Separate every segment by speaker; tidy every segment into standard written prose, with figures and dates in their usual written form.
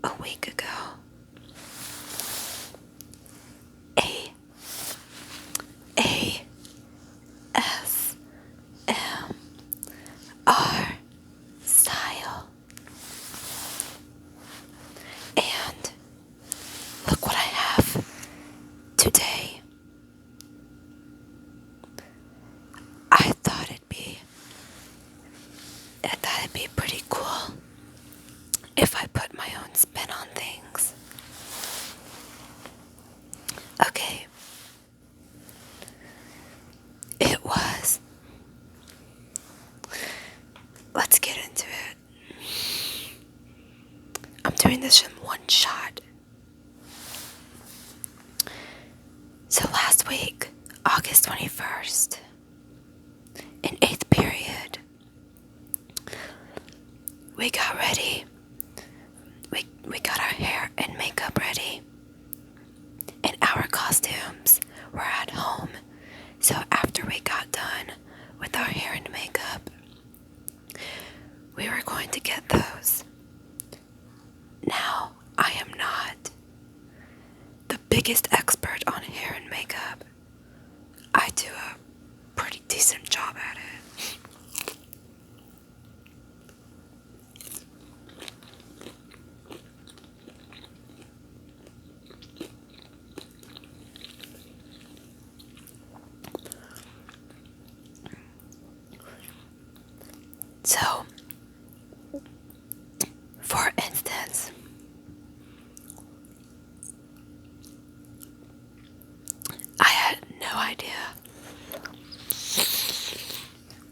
Speaker 1: a week ago. A A S M R style. And look what I have today. I thought it'd be pretty cool if I put my own spin on things. Okay. It was. Let's get into it. I'm doing this in one shot. So last week, August 21st, in 8th period, we got ready. We got our hair and makeup ready. And our costumes were at home. So after we got done with our hair and makeup, we were going to get those. Now, I am not the biggest expert on hair and makeup. I do a pretty decent job at it. So, for instance, I had no idea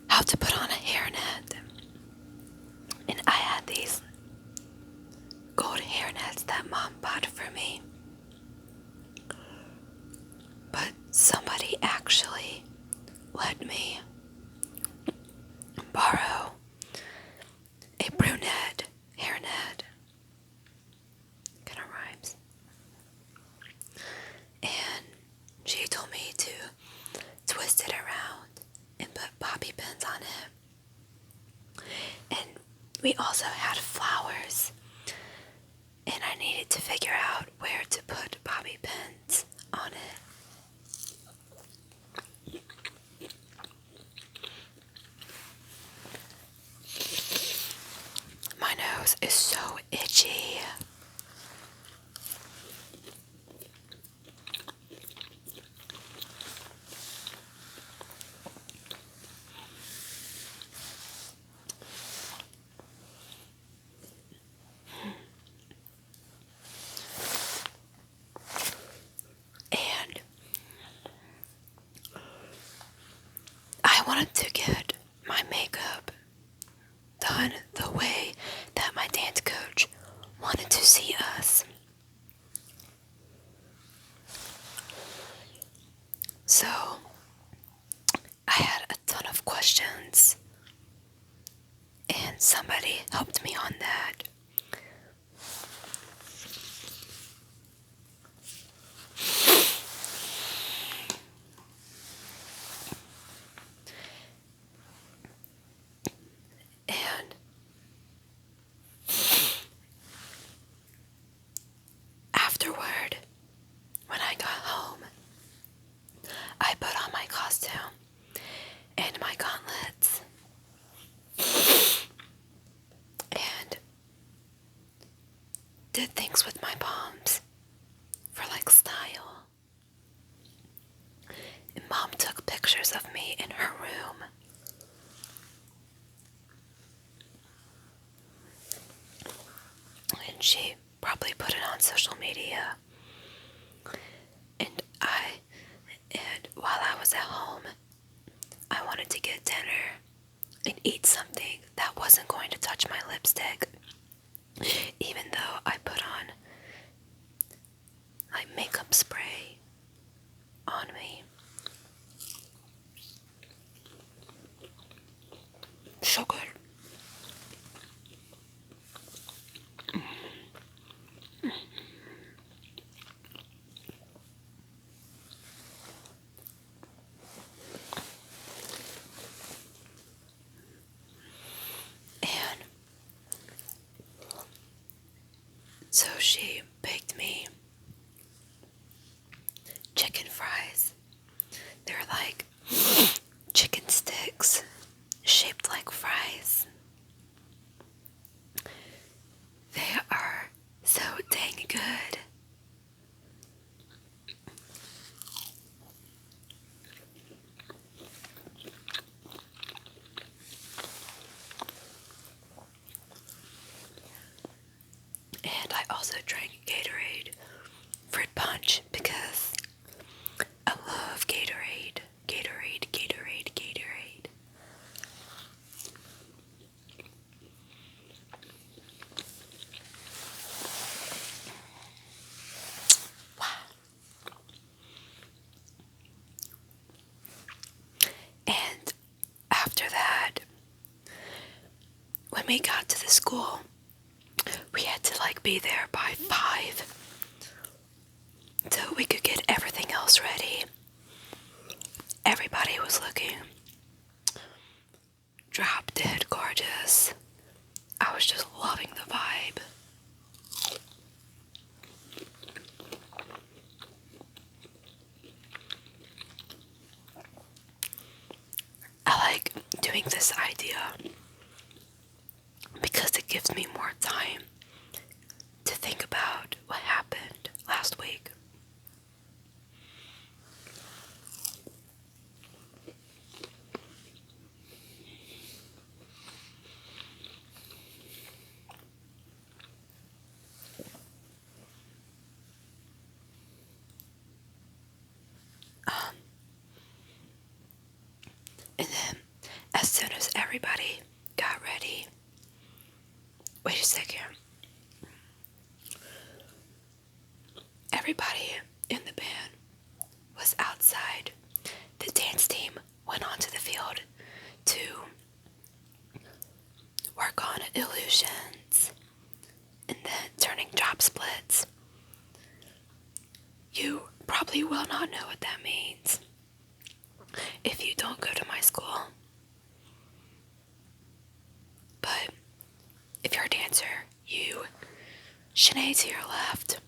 Speaker 1: how to put on a hairnet. And I had these gold hairnets that Mom bought for me. But somebody actually let me borrow a brunette hairnet. Kinda rhymes. And she told me to twist it around and put bobby pins on it. And we also had flowers. And I needed to figure out where to put bobby pins on it. My nose is so itchy. And I wanted to get my makeup done the way that my dance coach wanted to see us. So I had a ton of questions, and somebody helped me on that. And afterward, when I got home, I put on my costume and my gauntlets and did things with my palms for like style. And Mom took pictures of me in her room. And she probably put it on social media. And while I was at home, I wanted to get dinner and eat something that wasn't going to touch my lipstick, even though I put on like makeup spray on me. So good. And So she baked me chicken fries. They're like chicken sticks shaped like fries. They are so dang good. And I also drank Gatorade fruit punch because I love Gatorade. Gatorade, Gatorade, Gatorade. And after that, when we got to the school, we had to like be there by 5 so we could get everything else ready. Everybody was looking drop dead gorgeous. I was just loving the vibe. I like doing this idea because it gives me more time to think about what happened last week. And then, as soon as everybody got ready, wait a second. Everybody in the band was outside. The dance team went onto the field to work on illusions and then turning drop splits. You probably will not know what that means if you don't go to my school. But if you're a dancer, you shinny to your left,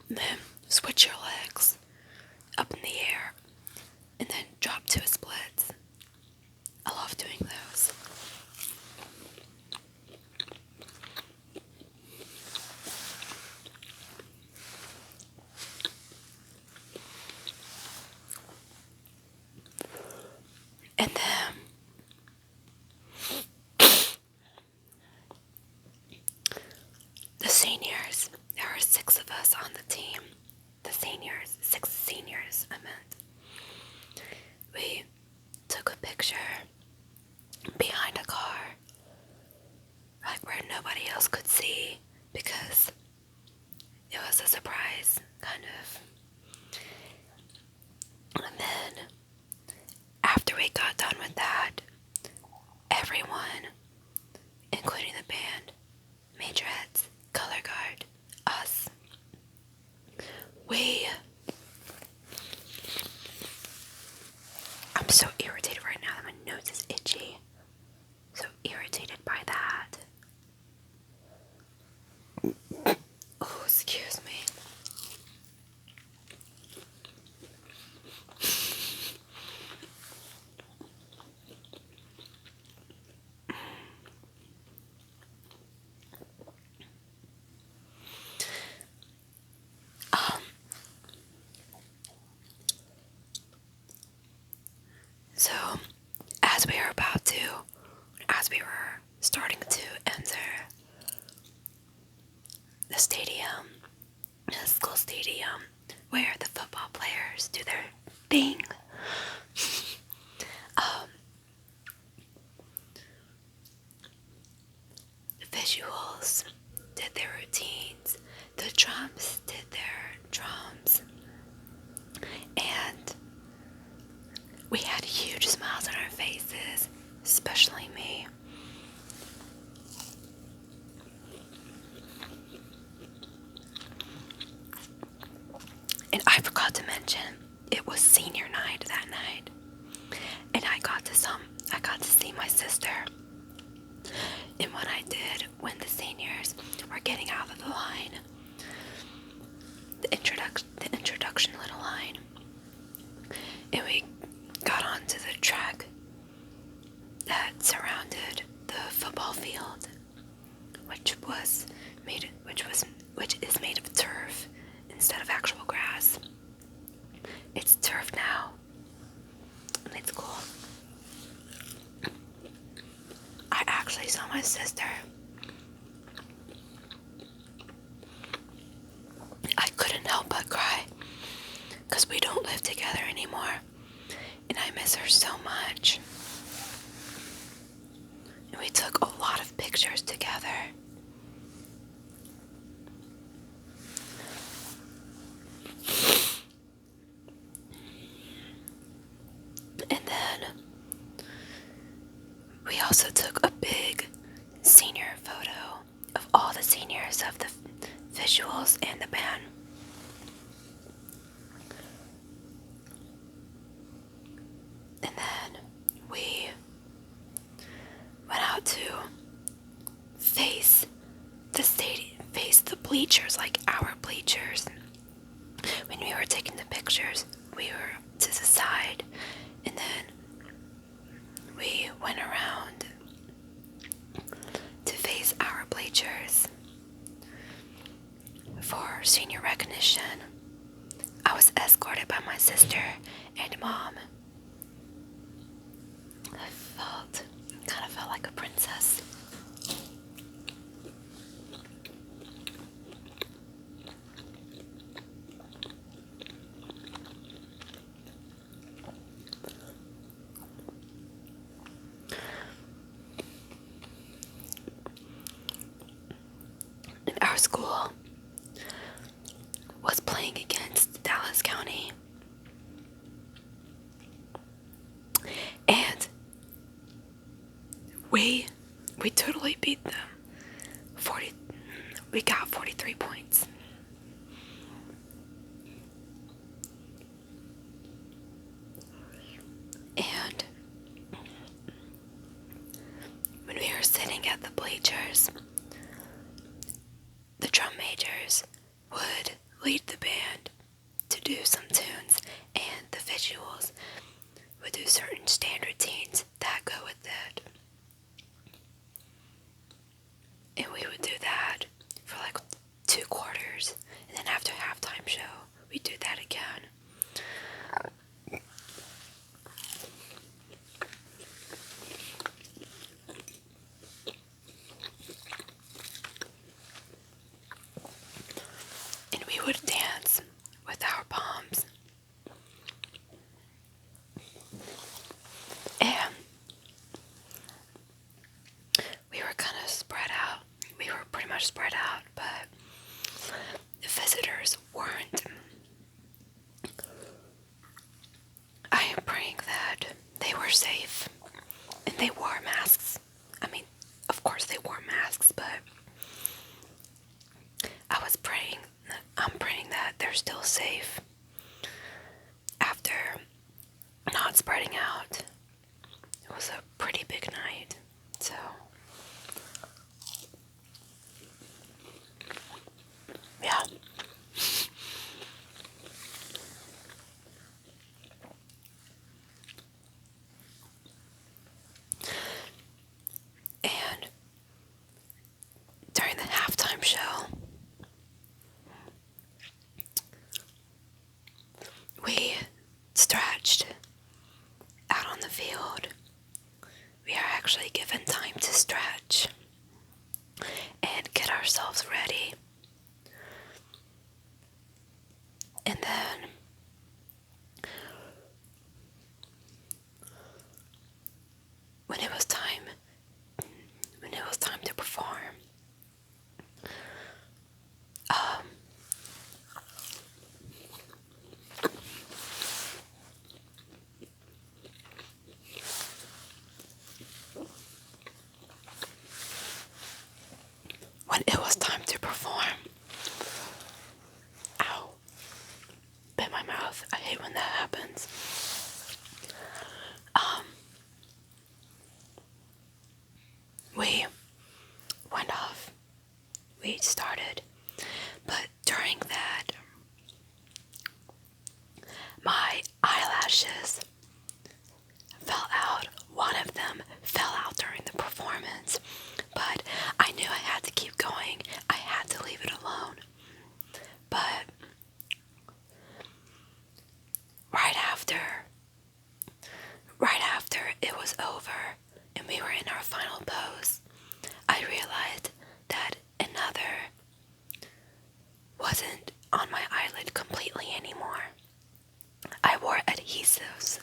Speaker 1: then switch your legs up in the air, and then drop to a splits. I love doing those. And then the seniors, there were 6 of us on the team. The seniors, 6 seniors, I meant. We took a picture behind a car, like where nobody else could see because it was a surprise, kind of. And then, after we got done with that, everyone, including the band, majorettes, color guard, us, I'm so irritated right now that my nose is itchy. So irritated by that. Oh, excuse me. So, as we were starting to enter the stadium, the school stadium, where the football players do their thing, the visuals did their routines, the drums did their drums, and we had huge smiles on our faces, especially me. And I forgot to mention, it was senior night that night, and I got to see my sister. And what I did when the seniors were getting out of the line, the introduction little line, and we got onto the track that surrounded the football field, which is made of turf instead of actual grass. It's turf now, and it's cool. I actually saw my sister. I couldn't help but cry because we don't live together anymore, and I miss her so much. And we took a lot of pictures together. And then we also took a big senior photo of all the seniors of the visuals and the band. And then we went out to face the stadium, face the bleachers, like our bleachers. When we were taking the pictures, we were to the side, and then we went around to face our bleachers for senior recognition. I was escorted by my sister and mom. I kind of felt like a princess. And our school was playing against Dallas County. And we totally beat them. We got 43 points. And when we were sitting at the bleachers, the drum majors would lead the band to do some tunes, and the visuals would do certain standard routines that go with it. And we would do that for like 2 quarters, and then after halftime show, we'd do that again. And we would dance with our palms. And we were kind of spread out. We were pretty much spread out, but the visitors weren't. I am praying that they were safe and they wore masks. I mean, of course they wore masks, but I'm praying that they're still safe after not spreading out. It was a pretty big night, so yeah. And during the halftime show, we stretched out on the field. We are actually given time to stretch and get ourselves ready. And then when it was time to perform, ow, bit my mouth. I hate when that happens. We we started. But during that, my eyelashes fell out. One of them fell out during the performance, but I knew I had to keep going. I had to leave it alone. But right after it was over and we were in our final pose, I realized that another wasn't on my eyelid completely anymore. I wore adhesives.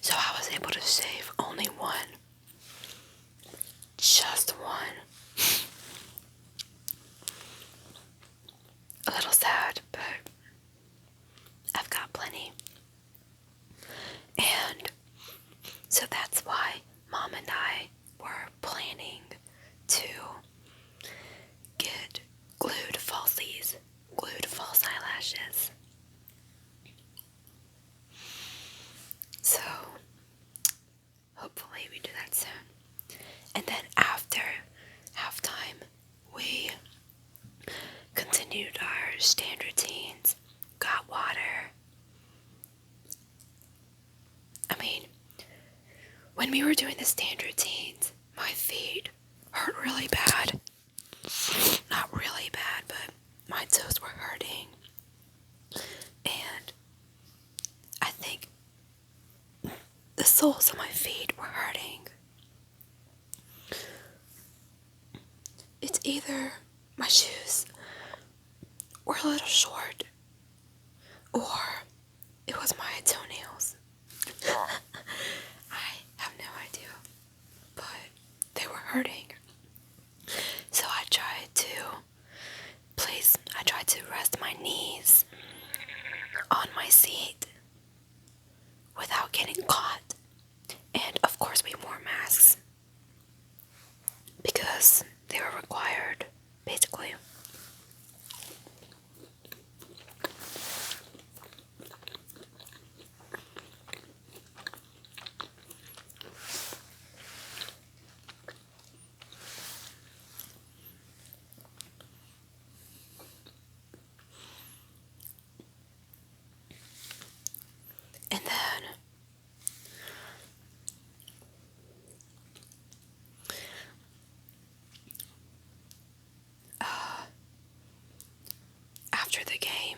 Speaker 1: So I was able to save only one. Just one. A little sad, but I've got plenty. And so that's why Mom and I were planning to get glued false eyelashes. So hopefully we do that soon. And then after halftime, we continued our stand routines, got water. I mean, when we were doing the stand routines, my feet hurt really bad. Not really bad, but my toes were hurting. And I think the soles of my feet were hurting. It's either my shoes were a little short or it was my toenails. I have no idea, but they were hurting. So I tried to rest my knees on my seat without getting caught. And of course we wore masks because they were required, basically. And then after the game,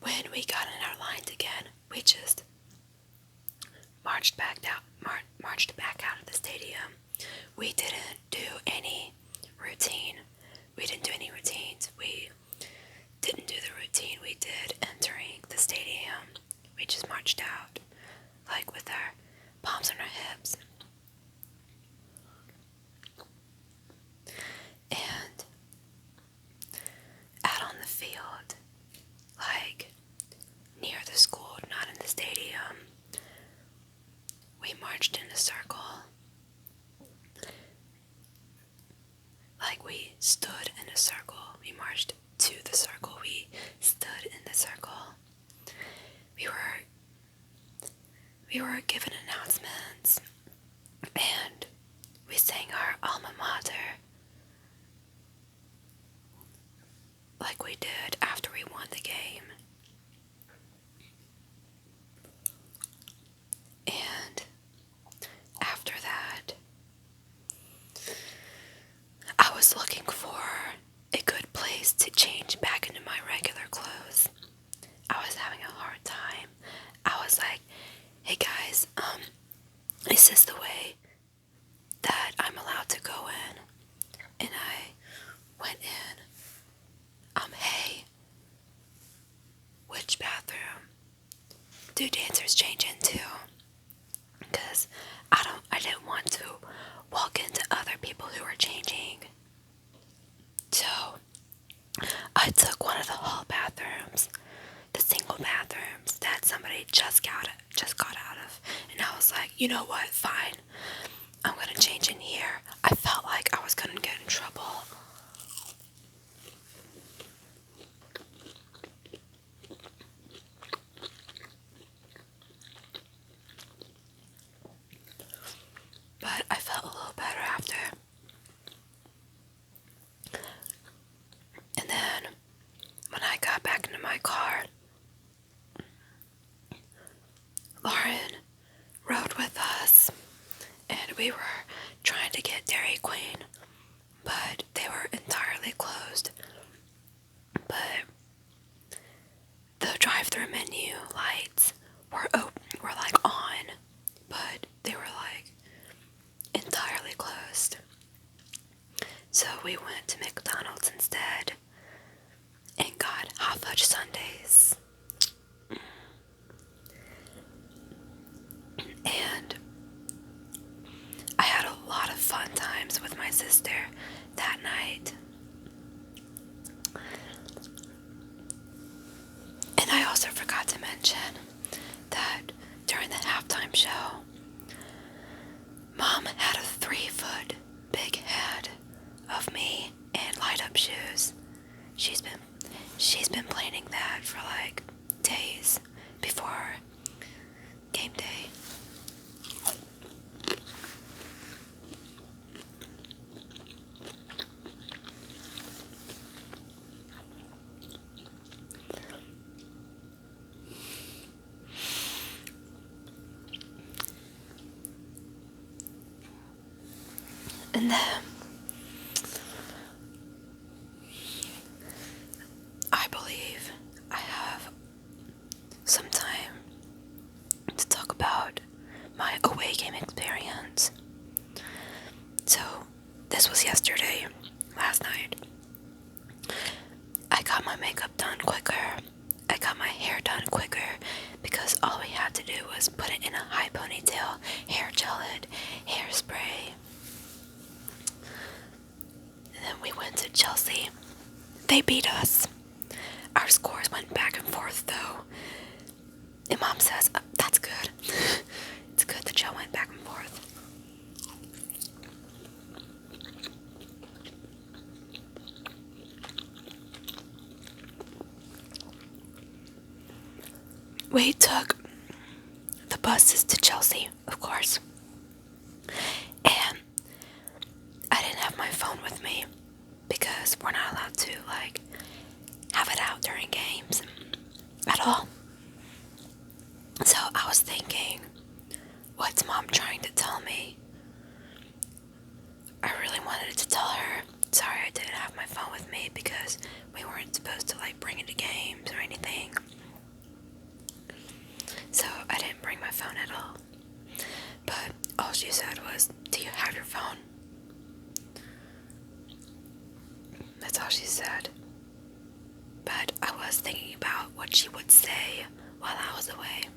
Speaker 1: when we got in our lines again, we just marched back out of the stadium. We didn't do any routine. We didn't do any routines. We didn't do the routine we did entering the stadium. We just marched out, like with our palms on our hips. And out on the field, like near the school, not in the stadium, we marched in a circle. Like we stood in a circle. We marched to the circle. We stood in the circle. We were given announcements, and we sang our alma mater like we did after we won the game. And after that, I was looking for a good place to change back into my regular clothes. I was having a hard time. I was like, hey guys, is this the way that I'm allowed to go in? And I went in. Hey, which bathroom do dancers change into? Because I didn't want to walk into other people who were changing. So I took one of the hall bathrooms, the single bathrooms that somebody just got out of, and I was like, you know what, fine, I'm gonna change in here. I felt like I was gonna get in trouble. Lauren rode with us, and we were trying to get Dairy Queen, but they were entirely closed. But the drive-through menu lights were like on, but they were like entirely closed. So we went to McDonald's instead and got hot fudge sundaes. And I had a lot of fun times with my sister that night. And I also forgot to mention that during the halftime show, Mom had a 3-foot big head of me in light-up shoes. She's been planning that for like days before game day. And then I believe I have some time to talk about my away game experience. So this was yesterday, last night. I got my makeup done quicker. I got my hair done quicker because all we had to do was put it in a high ponytail, hair gel-ed, hairspray. And then we went to Chelsea. They beat us. Our scores went back and forth though. And Mom says, that's good. It's good that y'all went back and forth. We took the buses to Chelsea, of course. And I didn't have my phone with me because we're not allowed to, like, have it out during games at all. So I was thinking, what's Mom trying to tell me? I really wanted to tell her, sorry I didn't have my phone with me because we weren't supposed to, like, bring it to games or anything. So I didn't bring my phone at all. But all she said was, do you have your phone? That's all she said. But I was thinking about what she would say while I was away.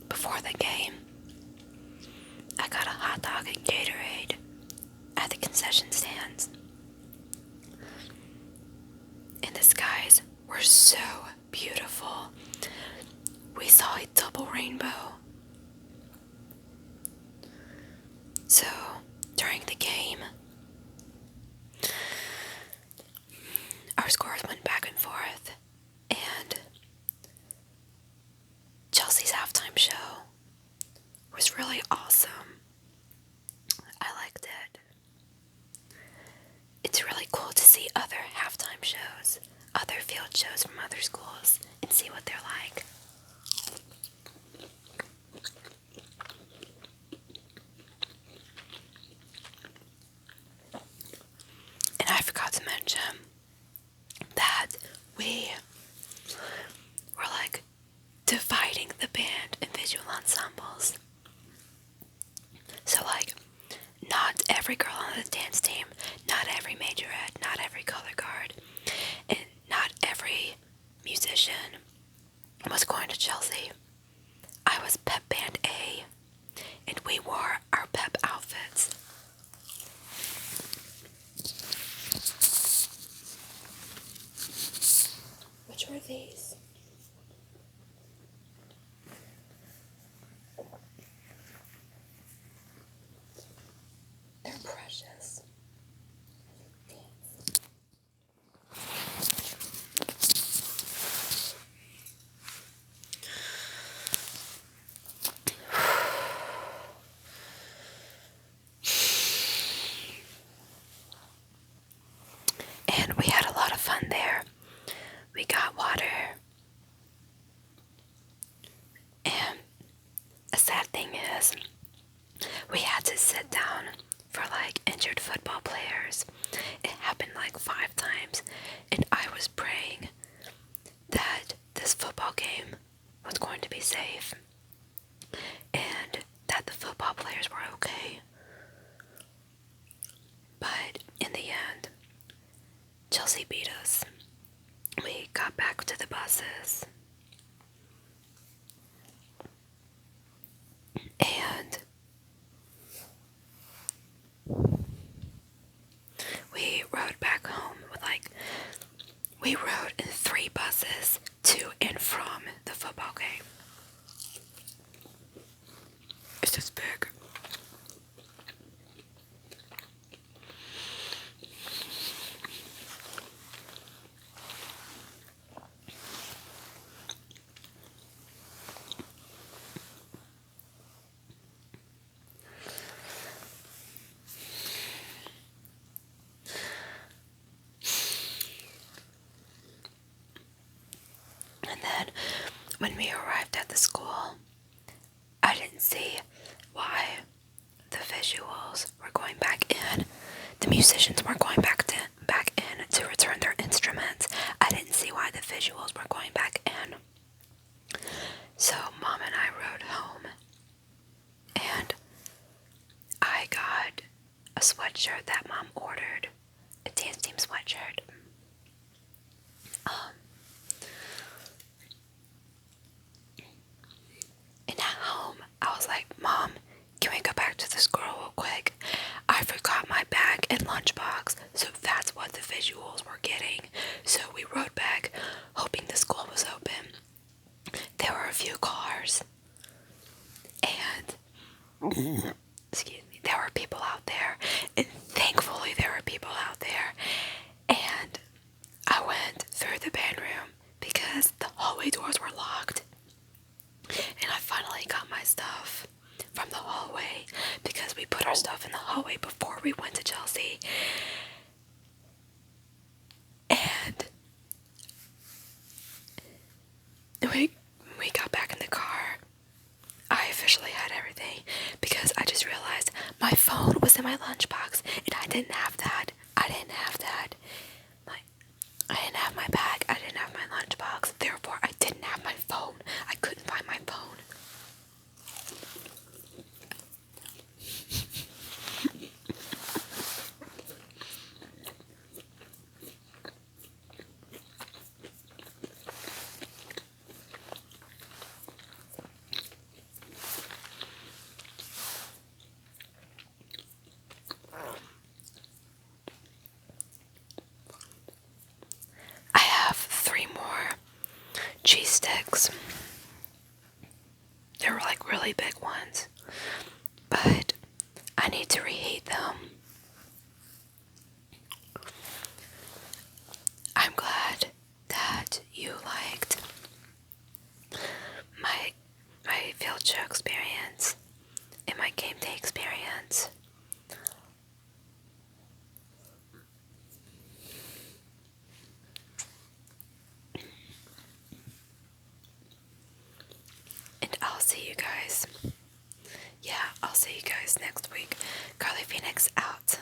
Speaker 1: Before the game, I got a hot dog and Gatorade at the concession stands. And the skies were so beautiful. We saw a double rainbow. So, during the game, our scores went back and forth, and Chelsea's halftime show was really awesome. I liked it. It's really cool to see other halftime shows, other field shows from other schools, and see what they're like. And I forgot to mention that we were like dividing the band in visual ensembles. So like, not every girl on the dance team, not every majorette, not every color guard, and not every musician was going to Chelsea. I was pep band A, and we wore our pep outfits. Which were these? They're precious. And we had a lot of fun there. We Chelsea beat us. We got back to the buses. And we rode back home we rode in 3 buses to and from the football game. It's just big. And then when we arrived at the school, I didn't see why the visuals were going back in. The musicians were going back in to return their instruments. I didn't see why the visuals were going back in. So Mom and I rode home, and I got a sweatshirt that Mom ordered, a dance team sweatshirt. And at home, I was like, Mom, can we go back to the school real quick? I forgot my bag and lunchbox, so that's what the visuals were getting. So we rode back, hoping the school was open. There were a few cars, and excuse me, there were people out there, and thankfully there were people out there. And I went through the band room because the hallway doors were locked. And I finally got my stuff from the hallway because we put our stuff in the hallway before we went to Chelsea. And we got back in the car. I officially had everything because I just realized my phone was in my lunchbox and I didn't have that. I didn't have my bag. I didn't have my lunchbox. Therefore, I didn't have my phone. I couldn't find my phone. I have 3 more cheese sticks. They were like really big ones, but I need to reheat them. I'm glad that you liked my field show experience and my game day experience. And I'll see you guys. Yeah, I'll see you guys next week. Carly Phoenix out.